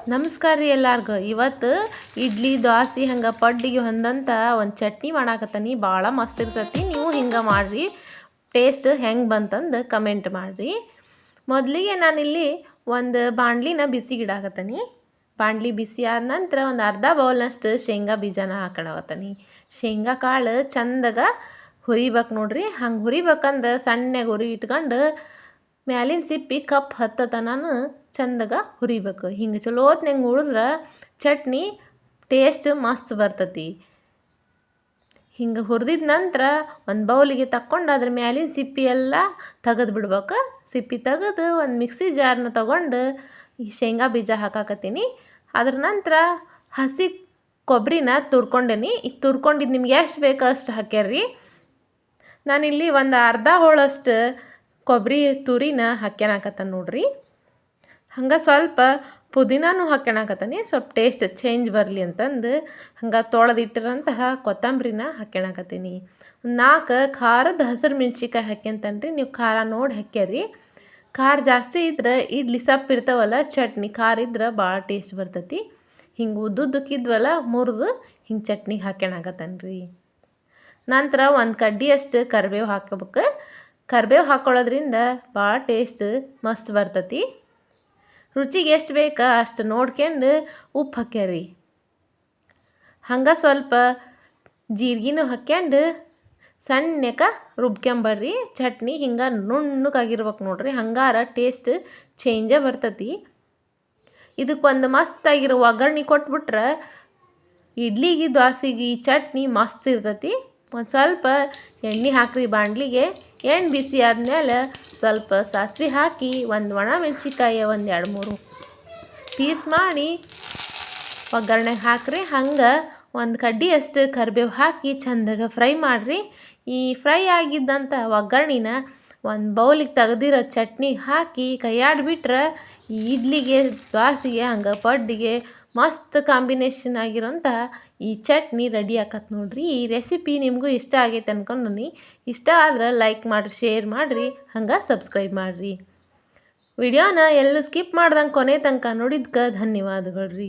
ನಮಸ್ಕಾರ ರೀ ಎಲ್ಲಾರ್ಗೂ. ಇವತ್ತು ಇಡ್ಲಿ ದೋಸೆ ಹಂಗೆ ಪಡ್ಡಿಗೆ ಹೊಂದಂತ ಒಂದು ಚಟ್ನಿ ಮಾಡಾಕತ್ತೀನಿ. ಭಾಳ ಮಸ್ತ್ ಇರ್ತೈತಿ. ನೀವು ಹಿಂಗೆ ಮಾಡಿರಿ, ಟೇಸ್ಟ್ ಹೆಂಗೆ ಬಂತಂದು ಕಮೆಂಟ್ ಮಾಡಿರಿ. ಮೊದಲಿಗೆ ನಾನಿಲ್ಲಿ ಒಂದು ಬಾಣಲಿನ ಬಿಸಿಗಿಡಾಕತ್ತೀನಿ. ಬಾಣಲಿ ಬಿಸಿ ಆದ ನಂತರ ಒಂದು ಅರ್ಧ ಬೌಲ್ನಷ್ಟು ಶೇಂಗಾ ಬೀಜನ ಹಾಕೊಳಕತ್ತೀನಿ. ಶೇಂಗಾ ಕಾಳು ಚಂದಾಗ ಹುರಿಬೇಕು ನೋಡ್ರಿ. ಹಂಗೆ ಹುರಿಬೇಕಂದ್ರೆ ಸಣ್ಣಗೆ ಹುರಿ ಇಟ್ಕೊಂಡು ಮ್ಯಾಲಿನ ಸಿಪ್ಪಿ ಕಪ್ ಹತ್ತತನೂ ಚಂದಾಗ ಹುರಿಬೇಕು. ಹಿಂಗೆ ಚಲೋತ್ನಂಗೆ ಉಳಿದ್ರೆ ಚಟ್ನಿ ಟೇಸ್ಟ್ ಮಸ್ತ್ ಬರ್ತತಿ. ಹಿಂಗೆ ಹುರಿದಿದ ನಂತರ ಒಂದು ಬೌಲಿಗೆ ತಕ್ಕೊಂಡು ಅದ್ರ ಮ್ಯಾಲಿನ ಸಿಪ್ಪಿ ಎಲ್ಲ ತೆಗೆದು ಬಿಡ್ಬೇಕು. ಸಿಪ್ಪಿ ತೆಗೆದು ಒಂದು ಮಿಕ್ಸಿ ಜಾರ್ನ ತೊಗೊಂಡು ಈ ಶೇಂಗಾ ಬೀಜ ಹಾಕಾಕತ್ತೀನಿ. ಅದ್ರ ನಂತರ ಹಸಿ ಕೊಬ್ಬರಿನ ತುರ್ಕೊಂಡೇನಿ. ಈಗ ತುರ್ಕೊಂಡಿದ್ದು ನಿಮ್ಗೆ ಎಷ್ಟು ಬೇಕು ಅಷ್ಟು ಹಾಕ್ಯಾರ್ರಿ. ನಾನಿಲ್ಲಿ ಒಂದು ಅರ್ಧ ಹೋಳಷ್ಟು ಕೊಬ್ಬರಿ ತುರಿನ ಹಾಕ್ಯಾನಕತ್ತಾನ ನೋಡ್ರಿ. ಹಂಗೆ ಸ್ವಲ್ಪ ಪುದೀನೂ ಹಾಕ್ಯಾನಕತ್ತಾನೆ, ಸ್ವಲ್ಪ ಟೇಸ್ಟ್ ಚೇಂಜ್ ಬರಲಿ ಅಂತಂದು. ಹಂಗೆ ತೊಳೆದಿಟ್ಟಿರೋಂತಹ ಕೊತ್ತಂಬರಿನ ಹಾಕ್ಯಾನಕತ್ತೀನಿ. 4 ಖಾರದ ಹಸಿರು ಮೆಣ್ಸಿಕಾಯಿ ಹಾಕ್ಯಂತನ್ರಿ. ನೀವು ಖಾರ ನೋಡಿ ಹಾಕ್ಯಾರಿ. ಖಾರ ಜಾಸ್ತಿ ಇದ್ರೆ ಇಡ್ಲಿ ಸಪ್ಪು ಇರ್ತಾವಲ್ಲ, ಚಟ್ನಿ ಖಾರ ಇದ್ರೆ ಭಾಳ ಟೇಸ್ಟ್ ಬರ್ತೈತಿ. ಹಿಂಗೆ ಉದ್ದುದ್ದಕ್ಕಿದ್ವಲ್ಲ ಮುರಿದು ಹಿಂಗೆ ಚಟ್ನಿಗೆ ಹಾಕ್ಯಾನಕತ್ತಾನ್ರಿ. ನಂತರ ಒಂದು ಕಡ್ಡಿಯಷ್ಟು ಕರಿಬೇವು ಹಾಕ್ಕೋಬೇಕು. ಕರಿಬೇವು ಹಾಕ್ಕೊಳ್ಳೋದ್ರಿಂದ ಭಾಳ ಟೇಸ್ಟ್ ಮಸ್ತ್ ಬರ್ತೈತಿ. ರುಚಿಗೆ ಎಷ್ಟು ಬೇಕು ಅಷ್ಟು ನೋಡ್ಕೊಂಡು ಉಪ್ಪು ಹಾಕ್ಯಾರಿ. ಹಂಗೆ ಸ್ವಲ್ಪ ಜೀರಿಗೆನೂ ಹಾಕ್ಯಂಡು ಸಣ್ಣಕ್ಕೆ ರುಬ್ಕೊಂಬರ್ರಿ. ಚಟ್ನಿ ಹಿಂಗೆ ನುಣ್ಣಗಾಗಿರ್ಬೇಕು ನೋಡ್ರಿ. ಹಂಗಾರ ಟೇಸ್ಟ್ ಚೇಂಜೇ ಬರ್ತೈತಿ. ಇದಕ್ಕೊಂದು ಮಸ್ತಾಗಿರೋ ಒಗ್ಗರಣೆ ಕೊಟ್ಬಿಟ್ರೆ ಇಡ್ಲಿಗೆ ದೋಸೆಗೆ ಚಟ್ನಿ ಮಸ್ತ್ ಇರ್ತೈತಿ. ಒಂದು ಸ್ವಲ್ಪ ಎಣ್ಣೆ ಹಾಕ್ರಿ ಬಾಣಲಿಗೆ. ಎಣ್ಣೆ ಬಿಸಿ ಆದಮೇಲೆ ಸ್ವಲ್ಪ ಸಾಸಿವೆ ಹಾಕಿ ಒಂದು ಒಣ ಮೆಣ್ಸಿಕಾಯಿ ಒಂದು 2-3 ಪೀಸ್ ಮಾಡಿ ಒಗ್ಗರಣೆಗೆ ಹಾಕ್ರಿ. ಹಂಗೆ ಒಂದು ಕಡ್ಡಿಯಷ್ಟು ಕರಿಬೇವು ಹಾಕಿ ಚಂದಾಗ ಫ್ರೈ ಮಾಡಿರಿ. ಈ ಫ್ರೈ ಆಗಿದ್ದಂಥ ಒಗ್ಗರಣೆನ ಒಂದು ಬೌಲಿಗೆ ತೆಗ್ದಿರೋ ಚಟ್ನಿಗೆ ಹಾಕಿ ಕೈಯಾಡಿಬಿಟ್ರೆ ಇಡ್ಲಿಗೆ ದೋಸೆಗೆ ಹಂಗೆ ಪಡ್ಡಿಗೆ ಮಸ್ತ್ ಕಾಂಬಿನೇಷನ್ ಆಗಿರೋಂಥ ಈ ಚಟ್ನಿ ರೆಡಿ ಆಕತ್ ನೋಡ್ರಿ. ಈ ರೆಸಿಪಿ ನಿಮಗೂ ಇಷ್ಟ ಆಗೈತೆ ಅನ್ಕೊಂಡು ಇಷ್ಟ ಆದ್ರೆ ಲೈಕ್ ಮಾಡಿರಿ, ಶೇರ್ ಮಾಡಿರಿ, ಹಂಗೆ ಸಬ್ಸ್ಕ್ರೈಬ್ ಮಾಡಿರಿ. ವಿಡಿಯೋನ ಎಲ್ಲೂ ಸ್ಕಿಪ್ ಮಾಡ್ದಂಗೆ ಕೊನೆ ತನಕ ನೋಡಿದ್ಕೆ ಧನ್ಯವಾದಗಳು ರೀ.